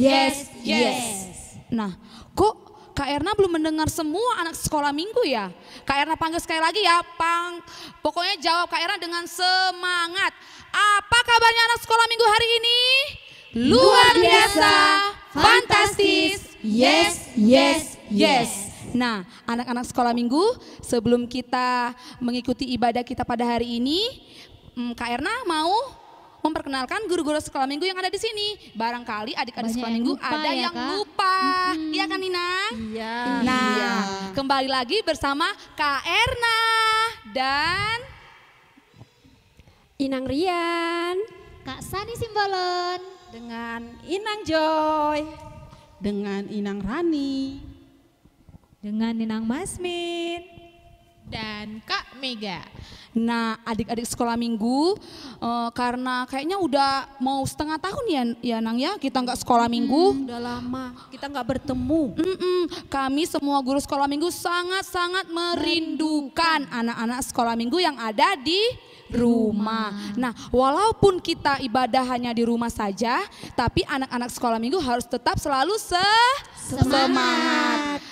Yes, yes. Nah, kok Kak Erna belum mendengar semua anak sekolah minggu ya? Kak Erna panggil sekali lagi ya, pokoknya jawab Kak Erna dengan semangat. Apa kabarnya anak sekolah minggu hari ini? Luar biasa, fantastis, yes, yes, yes. Nah, anak-anak sekolah minggu, sebelum kita mengikuti ibadah kita pada hari ini, Kak Erna mau memperkenalkan guru-guru sekolah minggu yang ada di sini. Barangkali adik-adik sekolah minggu ada ya, yang Kak? lupa. Iya kan Nina? Iya. Nah, kembali lagi bersama Kak Erna dan Inang Rian, Kak Sani Simbolon, dengan Inang Joy, dengan Inang Rani, dengan Ninang Masmin, dan Kak Mega. Nah, adik-adik sekolah minggu, karena kayaknya udah mau setengah tahun ya Nang ya, kita nggak sekolah minggu. udah lama kita nggak bertemu. Kami semua guru sekolah minggu sangat-sangat merindukan anak-anak sekolah minggu yang ada di rumah. Nah, walaupun kita ibadah hanya di rumah saja, tapi anak-anak sekolah minggu harus tetap selalu semangat.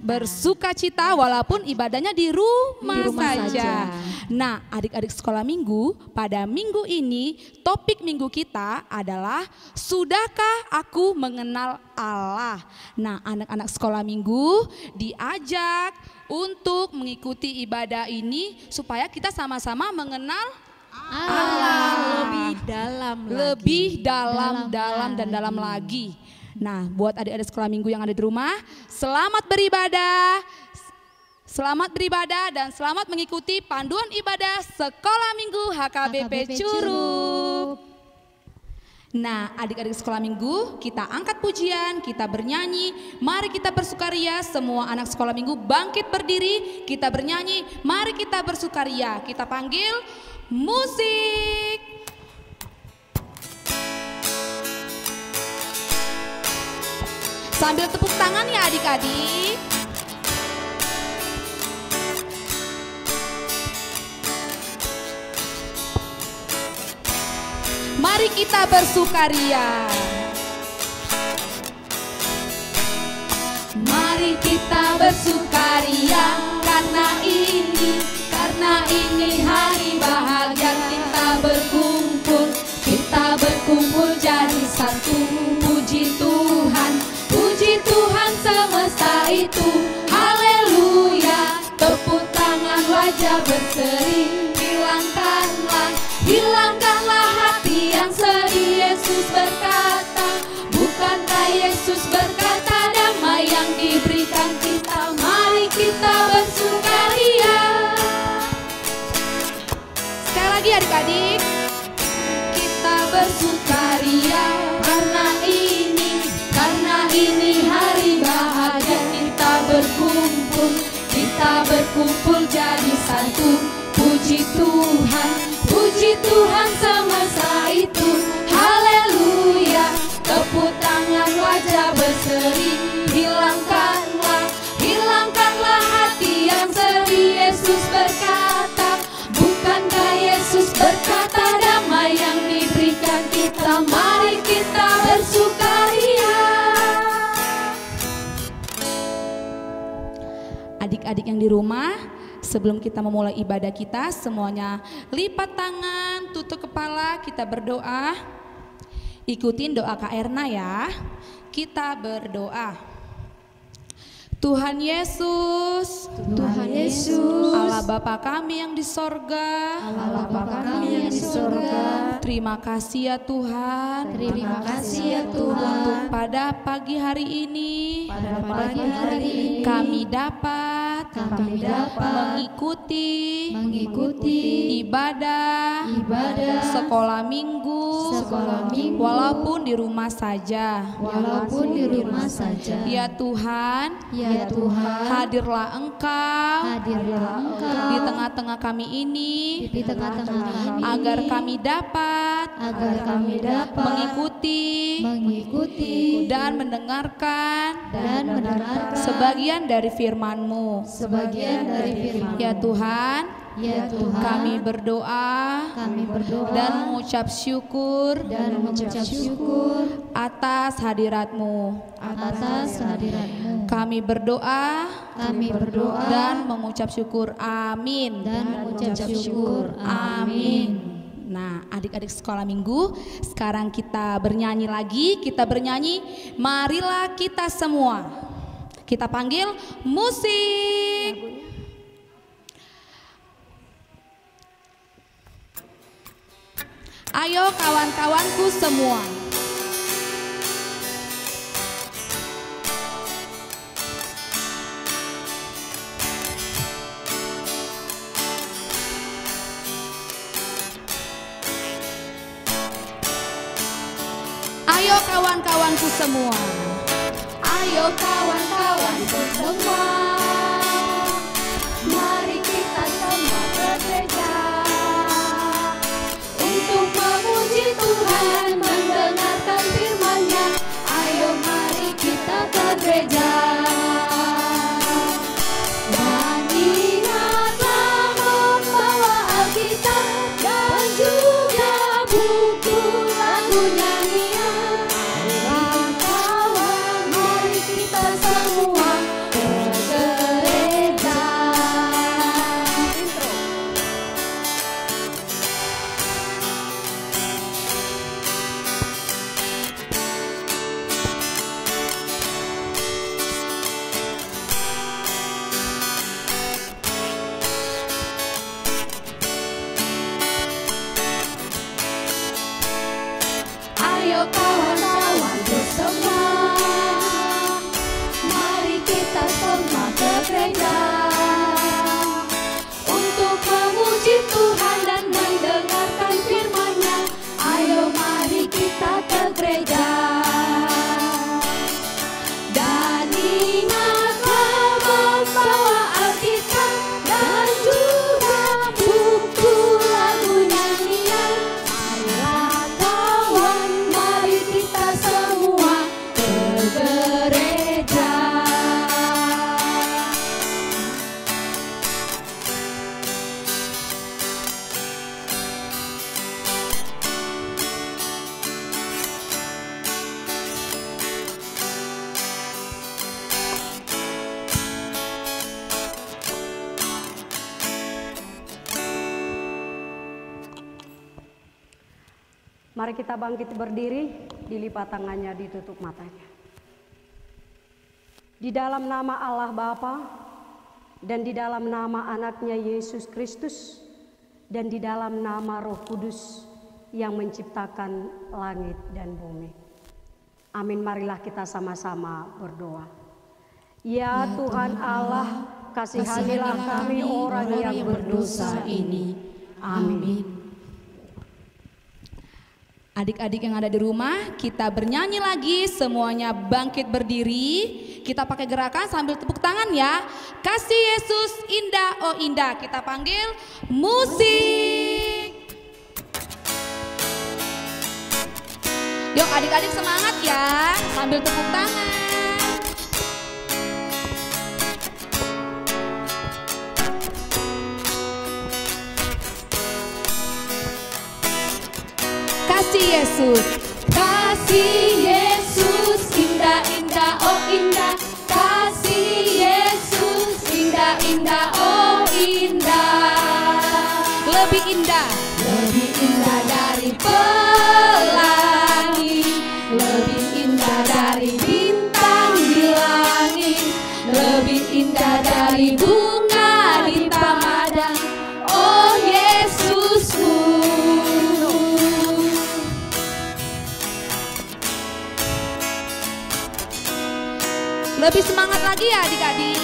Bersuka cita walaupun ibadahnya di rumah saja. Nah, adik-adik sekolah minggu, pada minggu ini topik minggu kita adalah sudahkah aku mengenal Allah. Nah, anak-anak sekolah minggu diajak untuk mengikuti ibadah ini supaya kita sama-sama mengenal Allah lebih dalam dan dalam lagi. Nah, buat adik-adik sekolah minggu yang ada di rumah, selamat beribadah. Selamat beribadah dan selamat mengikuti panduan ibadah Sekolah Minggu HKBP Curup. Nah, adik-adik sekolah minggu, kita angkat pujian, kita bernyanyi, mari kita bersukaria. Semua anak sekolah minggu bangkit berdiri, kita bernyanyi, mari kita bersukaria. Kita panggil musik. Sambil tepuk tangan ya adik-adik. Mari kita bersukaria. Mari kita bersukaria karena ini hari bahagia. Kita berkumpul jadi satu. Puji Tuhan semesta itu. Haleluya, tepuk tangan wajah berseri. Hilangkanlah hati yang sedih. Yesus berkata, bukankah Yesus berkata damai yang diberikan kita. Mari kita bersukaria. Sekali lagi adik-adik, kita bersukaria karena ini hari bahagia. Kita berkumpul jadi satu. Puji Tuhan semesta itu. Haleluya, tepuk tangan wajah berseri. Hilangkanlah hati yang sedih. Yesus berkata, bukankah Yesus berkata damai yang diberikan kita. Mari kita bersukaria. Adik-adik yang di rumah, sebelum kita memulai ibadah kita, semuanya lipat tangan, tutup kepala, kita berdoa. Ikutin doa Kak Erna ya. Kita berdoa. Tuhan Yesus, Allah Bapa kami yang di sorga, terima kasih ya Tuhan, untuk pada pagi hari ini, kami dapat mengikuti ibadah sekolah minggu, walaupun di rumah saja. Ya Tuhan, hadirlah Engkau di tengah-tengah kami ini, agar kami dapat mengikuti dan mendengarkan sebagian dari firman-Mu. Ya Tuhan, Ya Tuhan, kami berdoa dan mengucap syukur atas hadirat-Mu. Kami berdoa dan mengucap syukur. Amin. Amin. Nah, adik-adik sekolah minggu, sekarang kita bernyanyi lagi. Kita bernyanyi, marilah kita semua. Kita panggil musik. Ayo kawan-kawanku semua. Ayo kawan-kawanku semua. Ayo kawan-kawanku semua. Mari kita semua ke gereja untuk memuji Tuhan, mendengarkan firman-Nya. Ayo mari kita ke gereja. Dan ingatlah membawa Alkitab dan juga buku lagu nyanyian. Kawan, mari kita semua ke gereja. Ayo kawan-kawanku semua, mari kita semua ke gereja untuk memuji Tuhan dan mendengarkan firman-Nya. Ayo mari kita ke gereja. Dan ingatlah membawa Alkitab dan juga buku lagu nyanyian. Marilah kawan, mari kita semua ke gereja. Mari kita bangkit berdiri, dilipat tangannya, ditutup matanya. Di dalam nama Allah Bapa dan di dalam nama anaknya Yesus Kristus dan di dalam nama Roh Kudus yang menciptakan langit dan bumi. Amin, marilah kita sama-sama berdoa. Ya Tuhan Allah, kasihanilah kami orang yang berdosa ini. Amin. Adik-adik yang ada di rumah, kita bernyanyi lagi, semuanya bangkit berdiri. Kita pakai gerakan sambil tepuk tangan ya. Kasih Yesus indah, oh indah. Kita panggil musik. Yuk adik-adik semangat ya, sambil tepuk tangan. Kasih Yesus, kasih Yesus, indah indah oh indah. Kasih Yesus, indah indah oh indah. Lebih indah dari pelangi, lebih indah dari bintang di langit, lebih indah dari bunga di taman. Oh Yesusku. Lebih semangat lagi ya adik-adik.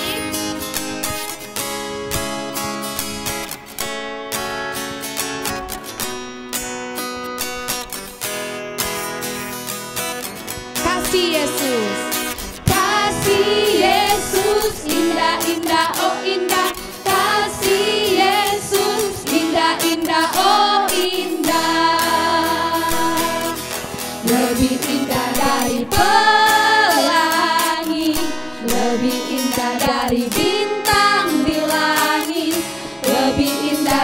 Kasih Yesus, kasih Yesus, indah indah oh indah. Kasih Yesus, indah indah oh indah. Lebih indah dari pelangi, lebih indah dari bintang di langit, lebih indah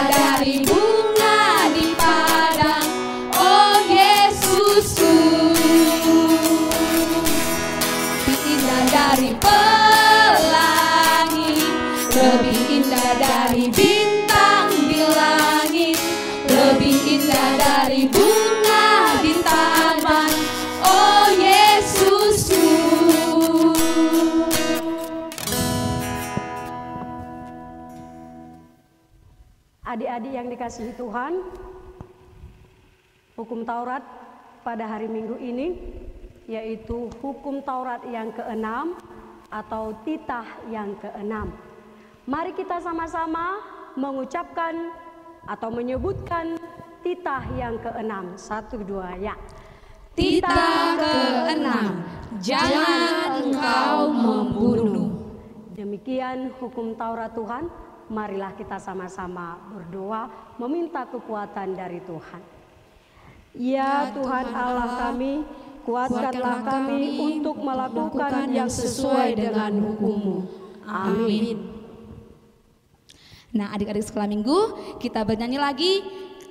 dari pelangi, lebih indah dari bintang di langit, lebih indah dari bunga di taman. Oh Yesusku. Adik-adik yang dikasihi Tuhan, hukum Taurat pada hari Minggu ini yaitu hukum Taurat yang ke-6 atau titah yang ke-6. Mari kita sama-sama mengucapkan atau menyebutkan titah yang ke-6. 1, 2, ya. Titah ke-6, jangan engkau membunuh. Demikian hukum Taurat Tuhan. Marilah kita sama-sama berdoa meminta kekuatan dari Tuhan. Ya Tuhan Allah kami, kuatkanlah kami untuk melakukan yang sesuai dengan hukum-Mu. Amin. Nah, adik-adik sekolah minggu, kita bernyanyi lagi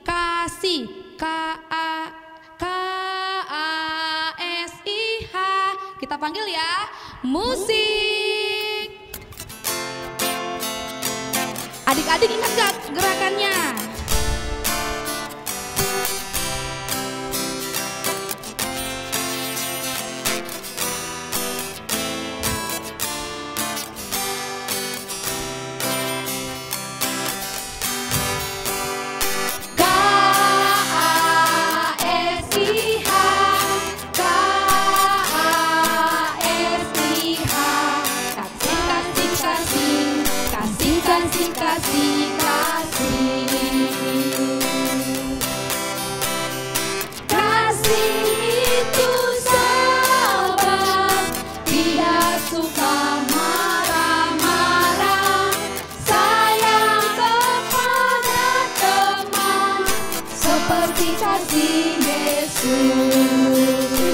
kasih, K-A-S-I-H. Kita panggil ya, musik. Adik-adik ingat gak gerakannya?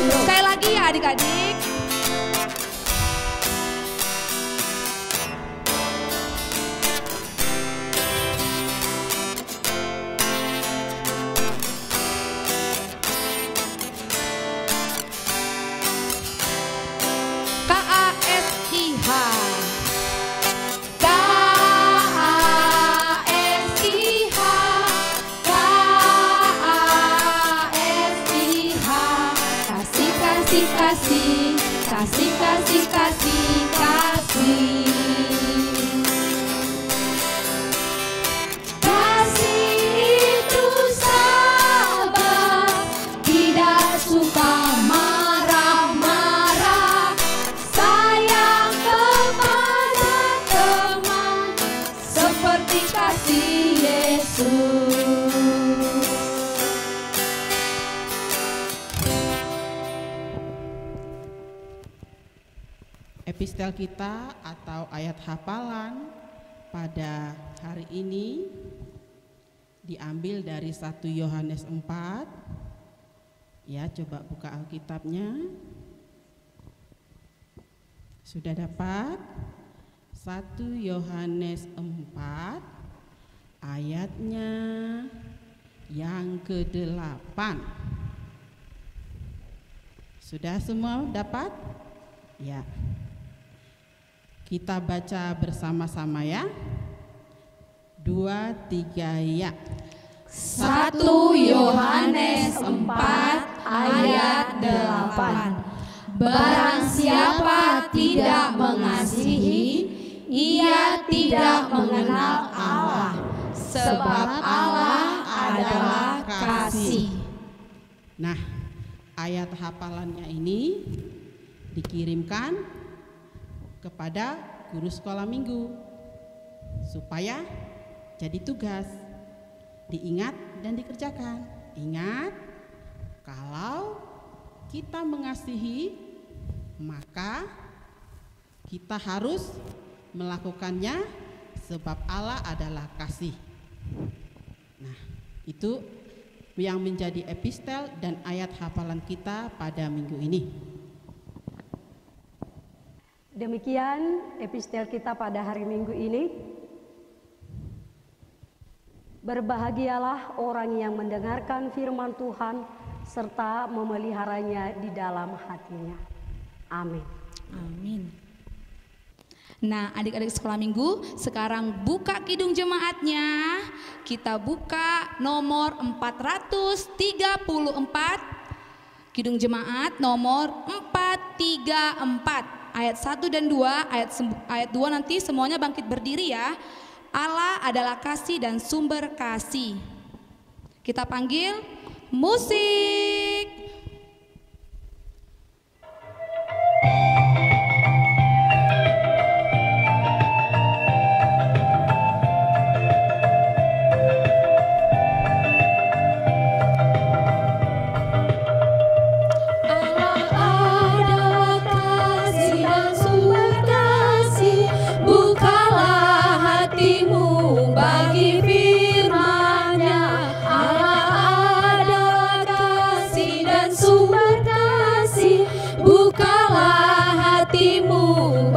Sekali lagi ya adik-adik. K-A-S-I-H. Kasih, kasih, kasih, kasih. Kasih itu sabar, tidak suka marah-marah, sayang kepada teman, seperti kasih Yesus. Epistel kita atau ayat hafalan pada hari ini diambil dari 1 Yohanes 4. Ya, coba buka Alkitabnya. Sudah dapat? 1 Yohanes 4 ayatnya yang ke-8. Sudah semua dapat? Ya. Kita baca bersama-sama ya. 2, 3 ya. 1 Yohanes 4 ayat 8. Barang siapa tidak mengasihi, ia tidak mengenal Allah, sebab Allah adalah kasih. Nah, ayat hafalannya ini dikirimkan kepada guru sekolah minggu supaya jadi tugas, diingat dan dikerjakan. Ingat, kalau kita mengasihi maka kita harus melakukannya sebab Allah adalah kasih. Nah, itu yang menjadi epistel dan ayat hafalan kita pada minggu ini. Demikian epistel kita pada hari Minggu ini. Berbahagialah orang yang mendengarkan firman Tuhan serta memeliharanya di dalam hatinya. Amin. Amin. Nah, adik-adik sekolah minggu, sekarang buka kidung jemaatnya. Kita buka nomor 434. Kidung jemaat nomor 434. Ayat 1 dan 2, ayat 2 nanti semuanya bangkit berdiri ya. Allah adalah kasih dan sumber kasih. Kita panggil musik.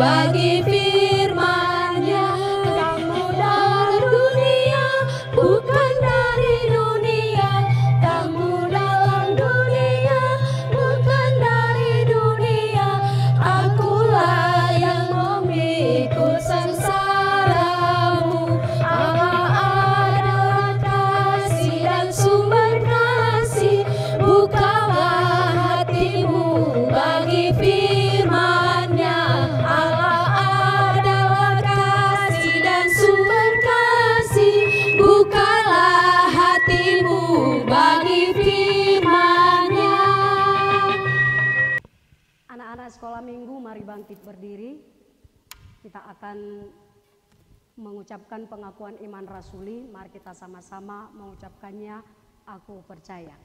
Bagi firman-Nya, kamu dari dunia, bukan dari dunia. Kamu dalam dunia, bukan dari dunia. Akulah yang memikul sengsaramu. Allah adalah kasih dan sumber kasih. Bukalah hatimu bagi firman-Nya. Bukalah hatimu bagi firman-Nya. Anak-anak sekolah minggu, mari bangkit berdiri. Kita akan mengucapkan pengakuan iman rasuli. Mari kita sama-sama mengucapkannya. Aku percaya.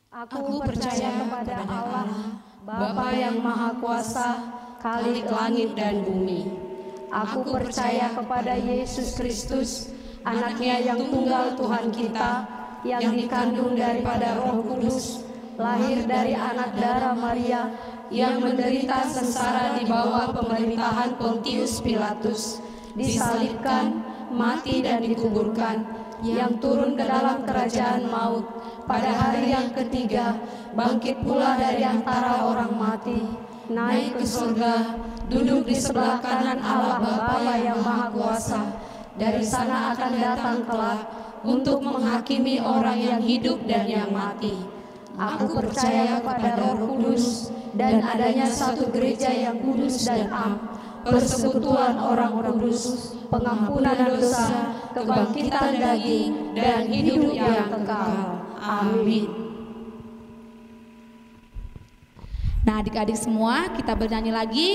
Aku percaya kepada Allah, Bapa yang Maha Kuasa, Khalik langit dan bumi. Aku percaya kepada Yesus Kristus, Anaknya yang tunggal Tuhan kita, yang dikandung daripada Roh Kudus, lahir dari anak darah Maria, yang menderita sengsara di bawah pemerintahan Pontius Pilatus, disalibkan, mati dan dikuburkan, yang turun ke dalam kerajaan maut, pada hari yang ketiga, bangkit pula dari antara orang mati, naik ke surga, duduk di sebelah kanan Allah Bapa yang Maha Kuasa. Dari sana akan datang kelak untuk menghakimi orang yang hidup dan yang mati. Aku percaya kepada Roh Kudus dan adanya satu gereja yang kudus dan am, persekutuan orang kudus, pengampunan dosa, kebangkitan daging, dan hidup yang kekal. Amin. Nah, adik-adik semua, kita bernyanyi lagi.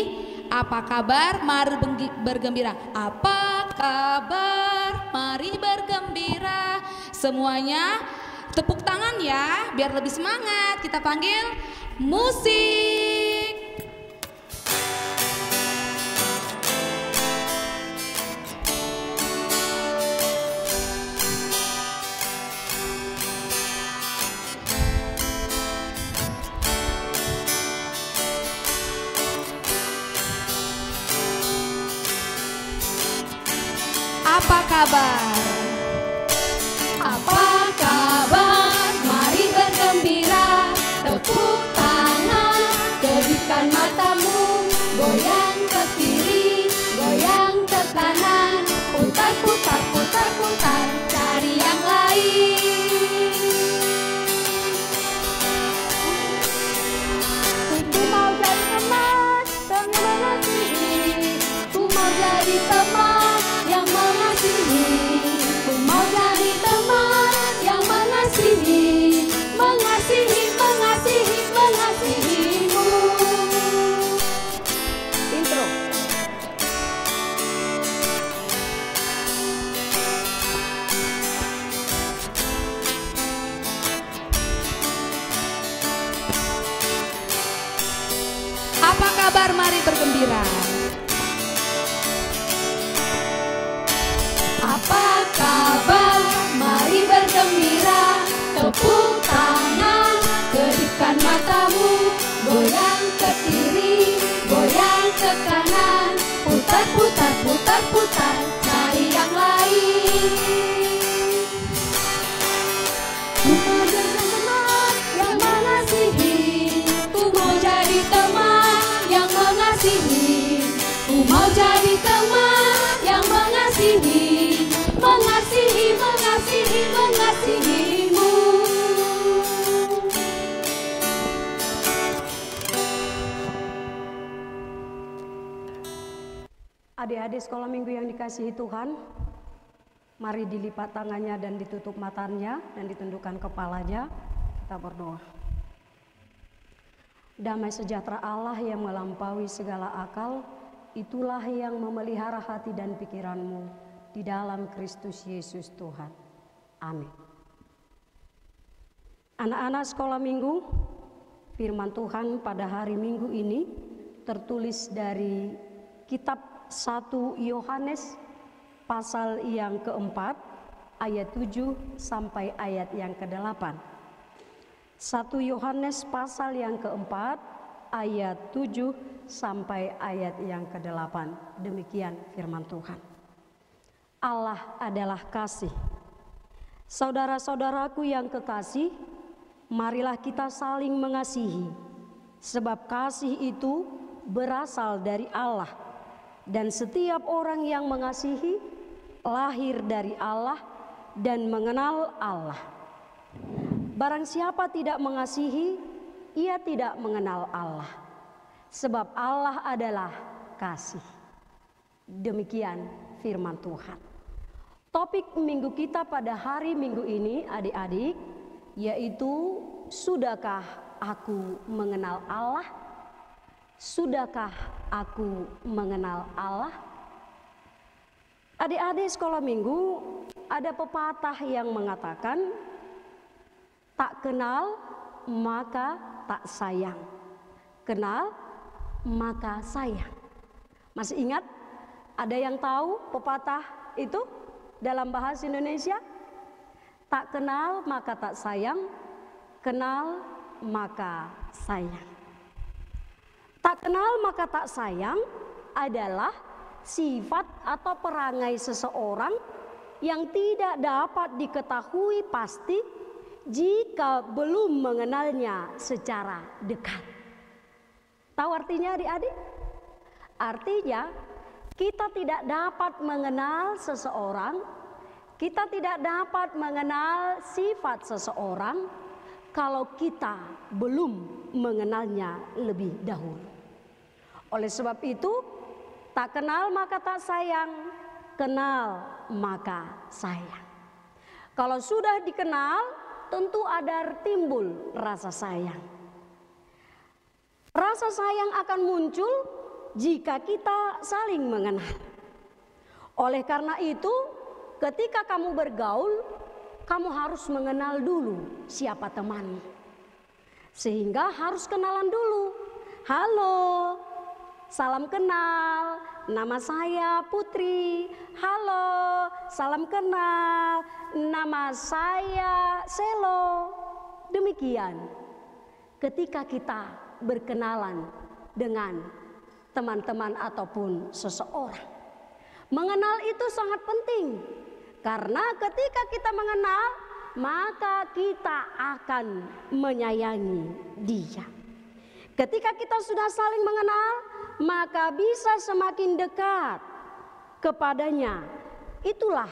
Apa kabar? Mari bergembira. Apa kabar? Mari bergembira. Semuanya tepuk tangan ya, biar lebih semangat. Kita panggil musik. Apa kabar? Apa kabar? Mari bergembira. Tepuk tangan, kedipkan matamu, goyang ke kiri, goyang ke kanan, putar, putar, putar, putar, cari yang lain. Ku mau jadi teman yang mengasihi. Ku mau jadi teman yang mengasihi. Ku mau jadi teman yang mengasihi, mengasihi, mengasihi, mengasihimu. Intro. Apa kabar? Mari bergembira. Apa kabar? Mari bergembira. Tepuk tangan, kedipkan matamu, goyang ke kiri, goyang ke kanan, putar, putar, putar, putar, cari yang lain. Ku mau jadi teman yang mengasihi. Ku mau jadi teman yang mengasihi. Ku mau jadi Adik-adik sekolah minggu yang dikasihi Tuhan, mari dilipat tangannya dan ditutup matanya dan ditundukkan kepalanya. Kita berdoa. Damai sejahtera Allah yang melampaui segala akal, itulah yang memelihara hati dan pikiranmu di dalam Kristus Yesus Tuhan. Amin. Anak-anak sekolah minggu, firman Tuhan pada hari Minggu ini tertulis dari kitab 1 Yohanes pasal yang keempat ayat 7 sampai ayat yang ke-8. 1 Yohanes pasal yang keempat ayat 7 sampai ayat yang ke-8. Demikian firman Tuhan. Allah adalah kasih. Saudara-saudaraku yang kekasih, marilah kita saling mengasihi, sebab kasih itu berasal dari Allah. Dan setiap orang yang mengasihi lahir dari Allah dan mengenal Allah. Barang siapa tidak mengasihi, ia tidak mengenal Allah, sebab Allah adalah kasih. Demikian firman Tuhan. Topik minggu kita pada hari Minggu ini, adik-adik, yaitu sudahkah aku mengenal Allah? Sudahkah aku mengenal Allah? Adik-adik sekolah minggu, ada pepatah yang mengatakan, tak kenal maka tak sayang, kenal maka sayang. Masih ingat? Ada yang tahu pepatah itu dalam bahasa Indonesia? Tak kenal maka tak sayang, kenal maka sayang. Tak kenal maka tak sayang adalah sifat atau perangai seseorang yang tidak dapat diketahui pasti jika belum mengenalnya secara dekat. Tahu artinya adik-adik? Artinya kita tidak dapat mengenal seseorang, kita tidak dapat mengenal sifat seseorang kalau kita belum mengenalnya lebih dahulu. Oleh sebab itu, tak kenal maka tak sayang, kenal maka sayang. Kalau sudah dikenal, tentu ada timbul rasa sayang. Rasa sayang akan muncul jika kita saling mengenal. Oleh karena itu, ketika kamu bergaul, kamu harus mengenal dulu siapa temanmu. Sehingga harus kenalan dulu. Halo, salam kenal, nama saya Putri. Halo, salam kenal, nama saya Selo. Demikian ketika kita berkenalan dengan teman-teman ataupun seseorang. Mengenal itu sangat penting, karena ketika kita mengenal, maka kita akan menyayangi dia. Ketika kita sudah saling mengenal, maka bisa semakin dekat kepadanya. Itulah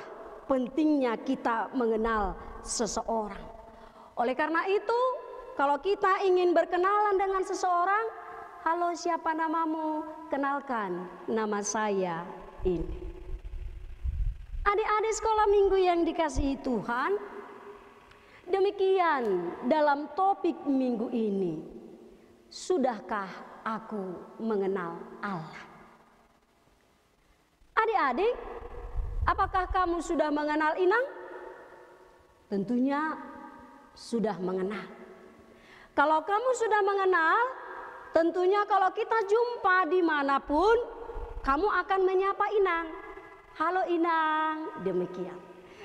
pentingnya kita mengenal seseorang. Oleh karena itu, kalau kita ingin berkenalan dengan seseorang, halo, siapa namamu? Kenalkan, nama saya ini. Adik-adik sekolah minggu yang dikasihi Tuhan, demikian dalam topik minggu ini. Sudahkah aku mengenal Allah? Adik-adik, apakah kamu sudah mengenal Inang? Tentunya sudah mengenal. Kalau kamu sudah mengenal, tentunya kalau kita jumpa dimanapun, kamu akan menyapa Inang. Halo Inang, demikian.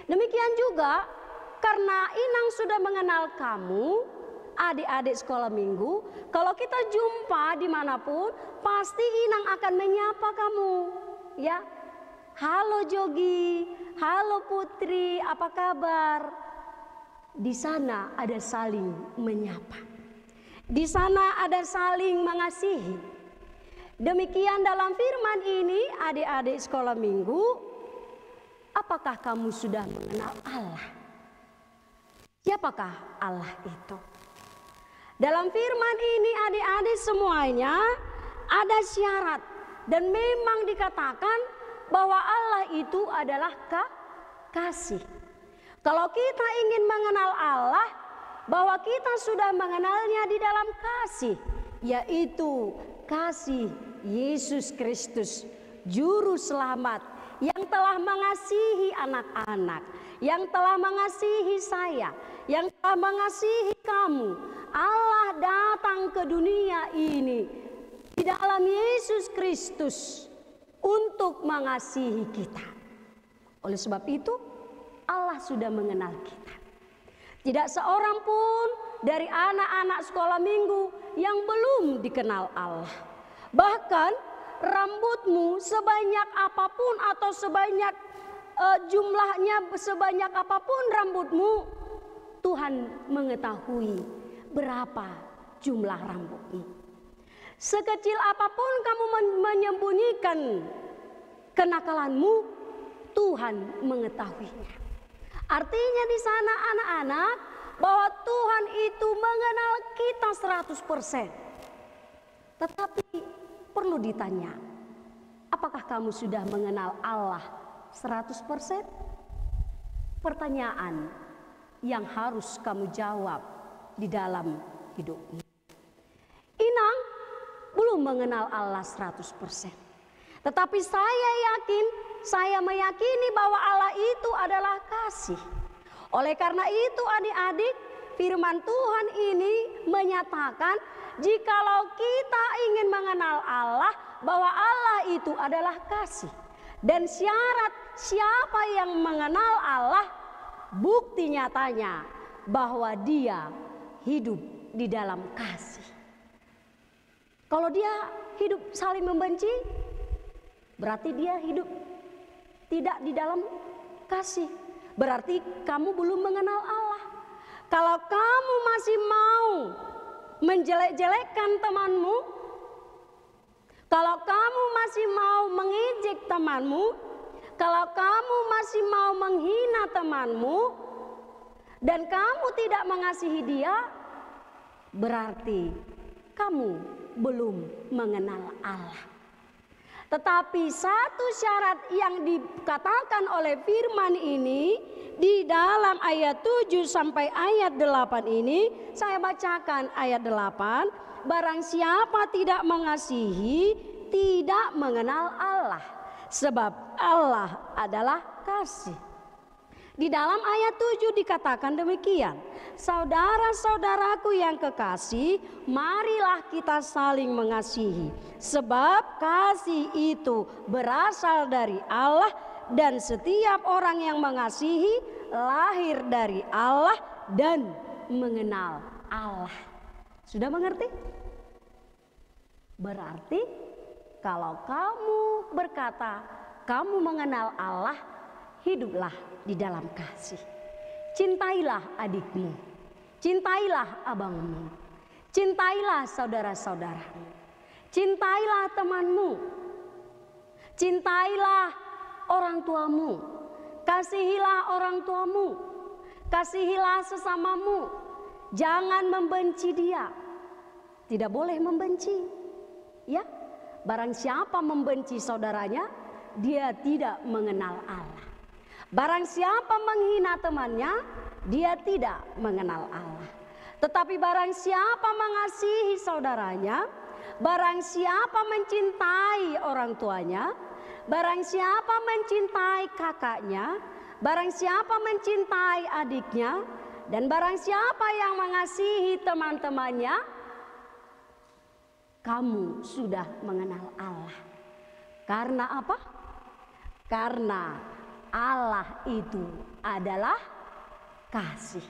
Demikian juga karena Inang sudah mengenal kamu, adik-adik sekolah minggu, kalau kita jumpa dimanapun, pasti Inang akan menyapa kamu, ya. Halo Jogi, halo Putri, apa kabar? Di sana ada saling menyapa. Di sana ada saling mengasihi. Demikian dalam firman ini, adik-adik sekolah minggu, apakah kamu sudah mengenal Allah? Siapakah Allah itu? Dalam firman ini adik-adik semuanya ada syarat dan memang dikatakan bahwa Allah itu adalah kasih. Kalau kita ingin mengenal Allah, bahwa kita sudah mengenalnya di dalam kasih, yaitu kasih Yesus Kristus, Juru Selamat yang telah mengasihi anak-anak, yang telah mengasihi saya, yang telah mengasihi kamu. Allah datang ke dunia ini di dalam Yesus Kristus untuk mengasihi kita. Oleh sebab itu, Allah sudah mengenal kita. Tidak seorang pun dari anak-anak sekolah minggu yang belum dikenal Allah. Bahkan rambutmu sebanyak apapun atau sebanyak jumlahnya sebanyak apapun rambutmu, Tuhan mengetahui berapa jumlah rambutmu. Sekecil apapun kamu menyembunyikan kenakalanmu, Tuhan mengetahuinya. Artinya di sana anak-anak, bahwa Tuhan itu mengenal kita 100%. Tetapi perlu ditanya, apakah kamu sudah mengenal Allah 100%? Pertanyaan yang harus kamu jawab di dalam hidupmu. Inang belum mengenal Allah 100%. Tetapi saya meyakini bahwa Allah itu adalah kasih. Oleh karena itu adik-adik, firman Tuhan ini menyatakan jikalau kita ingin mengenal Allah, bahwa Allah itu adalah kasih. Dan syarat siapa yang mengenal Allah, bukti nyatanya bahwa dia hidup di dalam kasih. Kalau dia hidup saling membenci, berarti dia hidup tidak di dalam kasih. Berarti kamu belum mengenal Allah. Kalau kamu masih mau menjelek-jelekkan temanmu, kalau kamu masih mau mengejek temanmu, kalau kamu masih mau menghina temanmu, dan kamu tidak mengasihi dia, berarti kamu belum mengenal Allah. Tetapi satu syarat yang dikatakan oleh firman ini di dalam ayat 7 sampai ayat 8 ini, saya bacakan ayat 8. Barang siapa tidak mengasihi, tidak mengenal Allah, sebab Allah adalah kasih. Di dalam ayat 7 dikatakan demikian, saudara-saudaraku yang kekasih, marilah kita saling mengasihi, sebab kasih itu berasal dari Allah, dan setiap orang yang mengasihi lahir dari Allah dan mengenal Allah. Sudah mengerti? Berarti kalau kamu berkata kamu mengenal Allah, hiduplah di dalam kasih. Cintailah adikmu, cintailah abangmu, cintailah saudara-saudaramu, cintailah temanmu, cintailah orang tuamu, kasihilah orang tuamu, kasihilah sesamamu. Jangan membenci dia. Tidak boleh membenci. Ya, barang siapa membenci saudaranya, dia tidak mengenal Allah. Barang siapa menghina temannya, dia tidak mengenal Allah. Tetapi barang siapa mengasihi saudaranya, barang siapa mencintai orang tuanya, barang siapa mencintai kakaknya, barang siapa mencintai adiknya, dan barang siapa yang mengasihi teman-temannya, kamu sudah mengenal Allah. Karena apa? Karena Allah itu adalah kasih.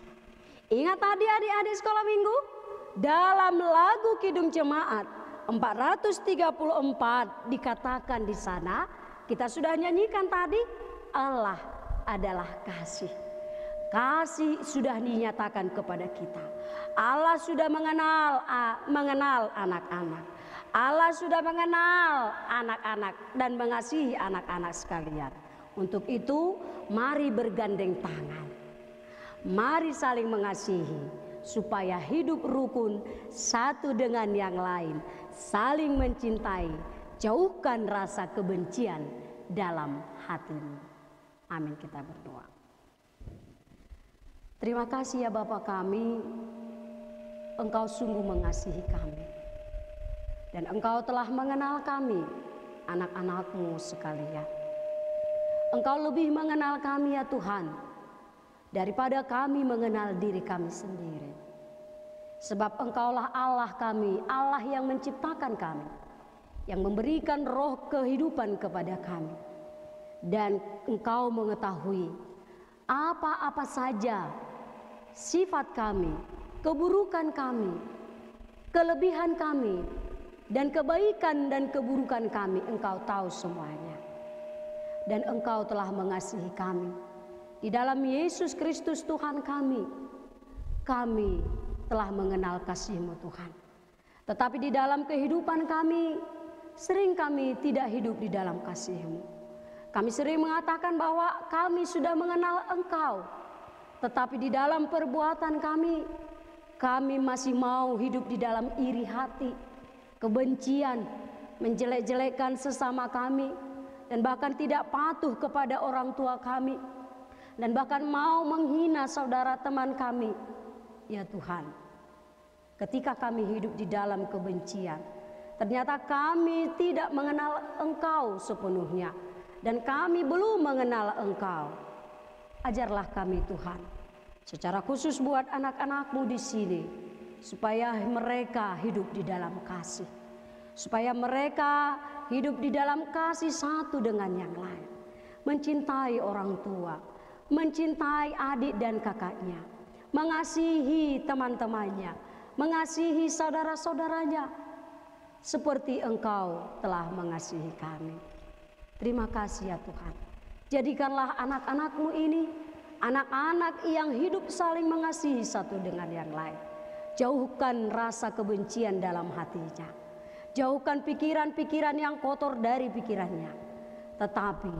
Ingat tadi adik-adik sekolah minggu, dalam lagu Kidung Jemaat 434 dikatakan di sana, kita sudah nyanyikan tadi, Allah adalah kasih. Kasih sudah dinyatakan kepada kita. Allah sudah mengenal anak-anak. Allah sudah mengenal anak-anak dan mengasihi anak-anak sekalian. Untuk itu, mari bergandeng tangan. Mari saling mengasihi supaya hidup rukun satu dengan yang lain, saling mencintai, jauhkan rasa kebencian dalam hatimu. Amin, kita berdoa. Terima kasih ya Bapa kami, Engkau sungguh mengasihi kami. Dan Engkau telah mengenal kami, anak-anak-Mu sekalian. Engkau lebih mengenal kami ya Tuhan, daripada kami mengenal diri kami sendiri. Sebab Engkaulah Allah kami, Allah yang menciptakan kami, yang memberikan roh kehidupan kepada kami. Dan Engkau mengetahui apa-apa saja sifat kami, keburukan kami, kelebihan kami, dan kebaikan dan keburukan kami. Engkau tahu semuanya. Dan Engkau telah mengasihi kami. Di dalam Yesus Kristus Tuhan kami telah mengenal kasih-Mu Tuhan. Tetapi di dalam kehidupan kami, sering kami tidak hidup di dalam kasih-Mu. Kami sering mengatakan bahwa kami sudah mengenal Engkau. Tetapi di dalam perbuatan kami masih mau hidup di dalam iri hati, kebencian, menjelek-jelekkan sesama kami, dan bahkan tidak patuh kepada orang tua kami, dan bahkan mau menghina saudara teman kami. Ya Tuhan, ketika kami hidup di dalam kebencian, ternyata kami tidak mengenal Engkau sepenuhnya, dan kami belum mengenal Engkau. Ajarlah kami Tuhan, secara khusus buat anak-anak-Mu di sini, supaya mereka hidup di dalam kasih, supaya mereka hidup di dalam kasih satu dengan yang lain, mencintai orang tua, mencintai adik dan kakaknya, mengasihi teman-temannya, mengasihi saudara-saudaranya, seperti Engkau telah mengasihi kami. Terima kasih ya Tuhan. Jadikanlah anak-anak-Mu ini anak-anak yang hidup saling mengasihi satu dengan yang lain. Jauhkan rasa kebencian dalam hatinya. Jauhkan pikiran-pikiran yang kotor dari pikirannya. Tetapi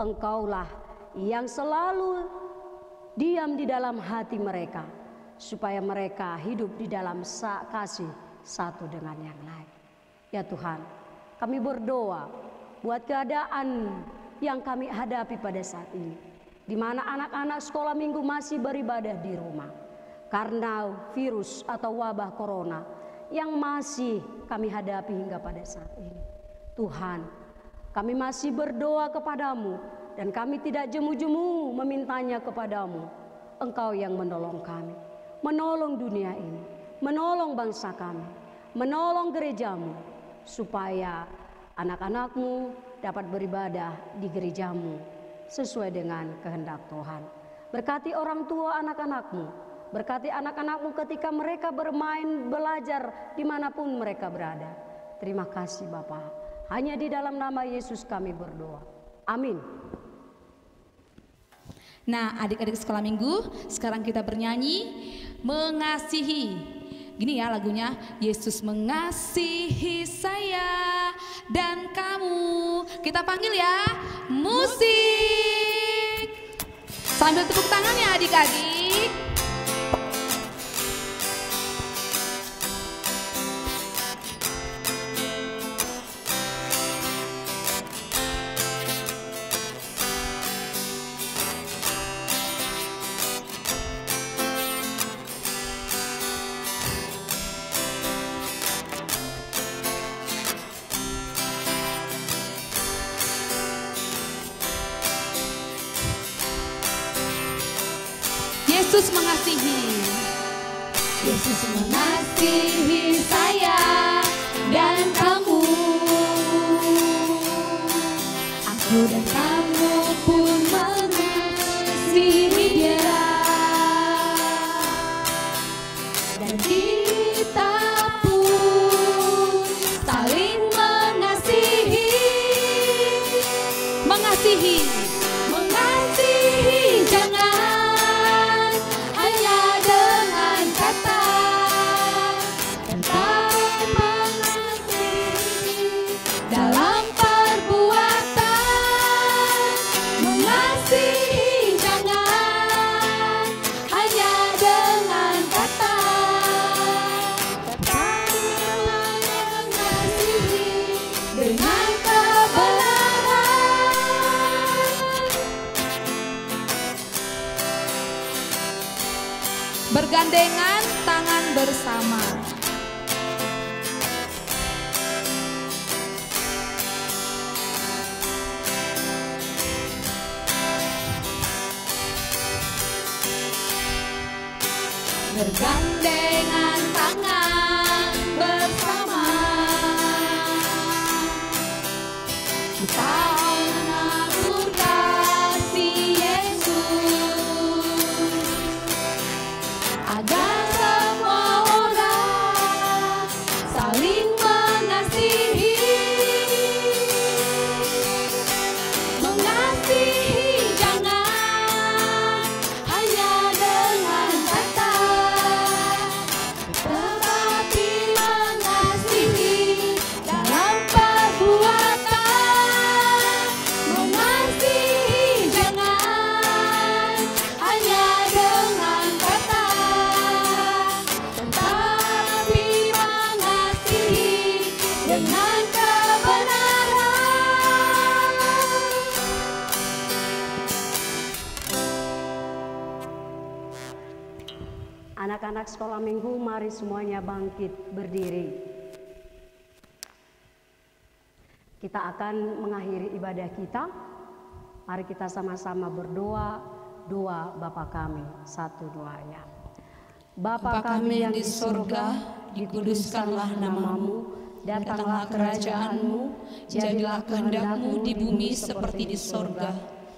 Engkaulah yang selalu diam di dalam hati mereka, supaya mereka hidup di dalam kasih satu dengan yang lain. Ya Tuhan, kami berdoa buat keadaan yang kami hadapi pada saat ini, di mana anak-anak sekolah minggu masih beribadah di rumah karena virus atau wabah corona yang masih kami hadapi hingga pada saat ini. Tuhan, kami masih berdoa kepadamu, dan kami tidak jemu-jemu memintanya kepadamu. Engkau yang menolong kami, menolong dunia ini, menolong bangsa kami, menolong gerejamu, supaya anak-anak-Mu dapat beribadah di gerejamu sesuai dengan kehendak Tuhan. Berkati orang tua anak-anak-Mu, berkati anak-anak-Mu ketika mereka bermain, belajar dimanapun mereka berada. Terima kasih Bapa. Hanya di dalam nama Yesus kami berdoa. Amin. Nah, adik-adik sekolah minggu, sekarang kita bernyanyi mengasihi. Gini ya lagunya, Yesus mengasihi saya dan kamu. Kita panggil ya, musik. Sambil tepuk tangan ya adik-adik. Yesus mengasihi. Yesus mengasihi saya dan kamu. Aku dan kamu pun mengasihi Dia, dan kita pun saling mengasihi. Mengasihi. Mengasihi jangan hanya dengan kata, tetapi mengasihi dalam perbuatan. Mengasihi jangan hanya dengan kata, tetapi mengasihi dengan kebenaran. Bergandengan tangan bersama. Bergandengan tangan bersama, kita menaruh kasih Yesus, agar semua orang saling mengasihi. Mengasihi jangan hanya dengan kata, tetapi mengasihi dalam perbuatan. Mengasihi jangan hanya dengan kata, tetapi mengasihi dengan kebenaran. Anak-anak sekolah minggu, mari semuanya bangkit berdiri. Kita akan mengakhiri ibadah kita. Mari kita sama-sama berdoa, doa Bapa kami. Satu doanya. Bapa kami yang di surga, dikuduskanlah namamu, datanglah kerajaanmu, jadilah kehendak-Mu di bumi seperti di surga.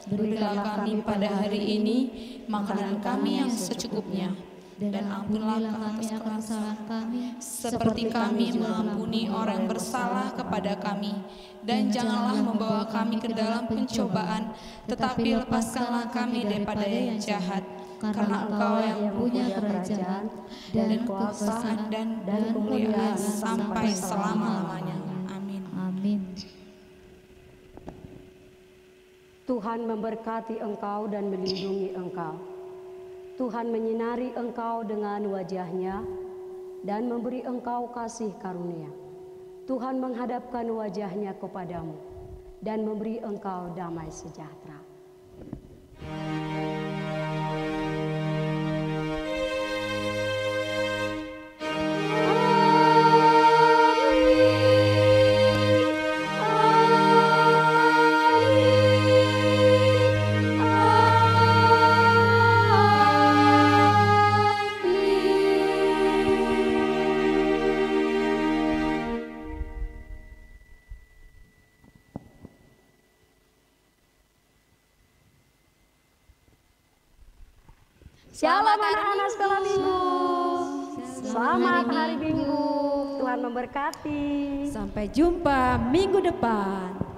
Berilah kami pada hari ini makanan kami yang secukupnya, dan ampunilah kami akan kesalahan kami, Seperti kami mengampuni orang bersalah kepada kami. Dan janganlah membawa kami ke dalam pencobaan, tetapi lepaskanlah kami daripada yang jahat. Karena Engkau yang punya kerajaan dan kekuasaan dan kemuliaan sampai selama-lamanya. Amin. Amin. Tuhan memberkati engkau dan melindungi engkau. Tuhan menyinari engkau dengan wajah-Nya dan memberi engkau kasih karunia. Tuhan menghadapkan wajah-Nya kepadamu dan memberi engkau damai sejahtera. Shalom anak-anak sekolah minggu. Selamat hari Minggu. Tuhan memberkati. Sampai jumpa minggu depan.